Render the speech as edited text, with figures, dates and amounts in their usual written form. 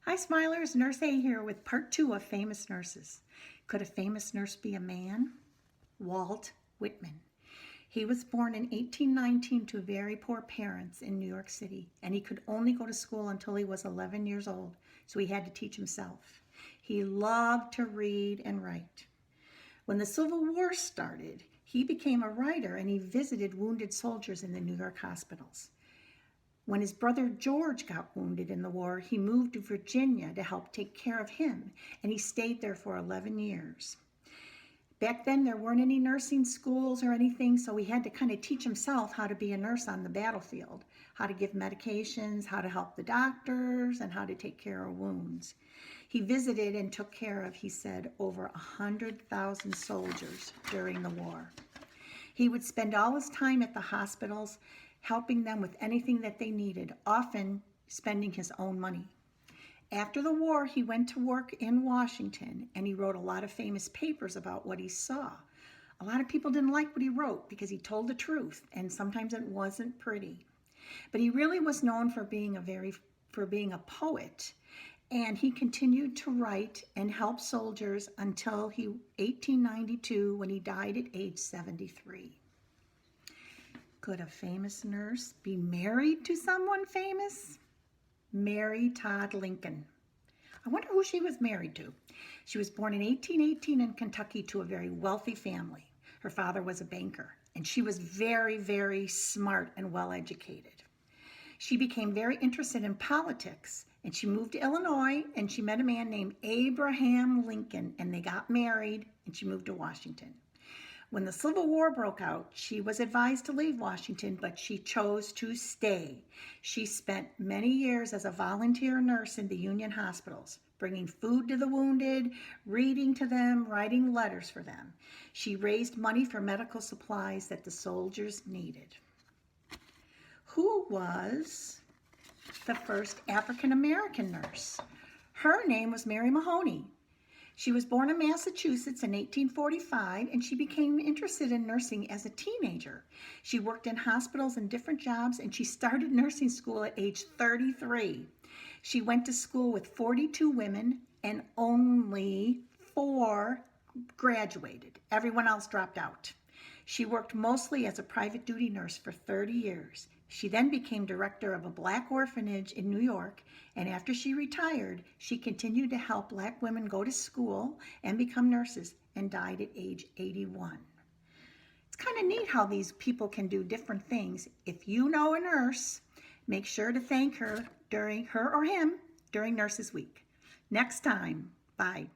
Hi Smilers, Nurse A here with part 2 of Famous Nurses. Could a famous nurse be a man? Walt Whitman. He was born in 1819 to very poor parents in New York City, and he could only go to school until he was 11 years old, so he had to teach himself. He loved to read and write. When the Civil War started, he became a writer and he visited wounded soldiers in the New York hospitals. When his brother George got wounded in the war, he moved to Virginia to help take care of him, and he stayed there for 11 years. Back then, there weren't any nursing schools or anything, so he had to kind of teach himself how to be a nurse on the battlefield, how to give medications, how to help the doctors, and how to take care of wounds. He visited and took care of, he said, over 100,000 soldiers during the war. He would spend all his time at the hospitals, helping them with anything that they needed, often spending his own money. After the war, he went to work in Washington, and he wrote a lot of famous papers about what he saw. A lot of people didn't like what he wrote because he told the truth, and sometimes it wasn't pretty. But he really was known for being a poet, and he continued to write and help soldiers until 1892, when he died at age 73. Could a famous nurse be married to someone famous? Mary Todd Lincoln. I wonder who she was married to. She was born in 1818 in Kentucky to a very wealthy family. Her father was a banker, and she was very, very smart and well educated. She became very interested in politics, and she moved to Illinois, and she met a man named Abraham Lincoln, and they got married, and she moved to Washington. When the Civil War broke out, she was advised to leave Washington, but she chose to stay. She spent many years as a volunteer nurse in the Union hospitals, bringing food to the wounded, reading to them, writing letters for them. She raised money for medical supplies that the soldiers needed. Who was the first African-American nurse? Her name was Mary Mahoney. She was born in Massachusetts in 1845, and she became interested in nursing as a teenager. She worked in hospitals and different jobs, and she started nursing school at age 33. She went to school with 42 women, and only 4 graduated. Everyone else dropped out. She worked mostly as a private duty nurse for 30 years. She then became director of a black orphanage in New York, and after she retired, she continued to help black women go to school and become nurses, and died at age 81. It's kind of neat how these people can do different things. If you know a nurse, make sure to thank her or him during Nurses Week. Next time, bye.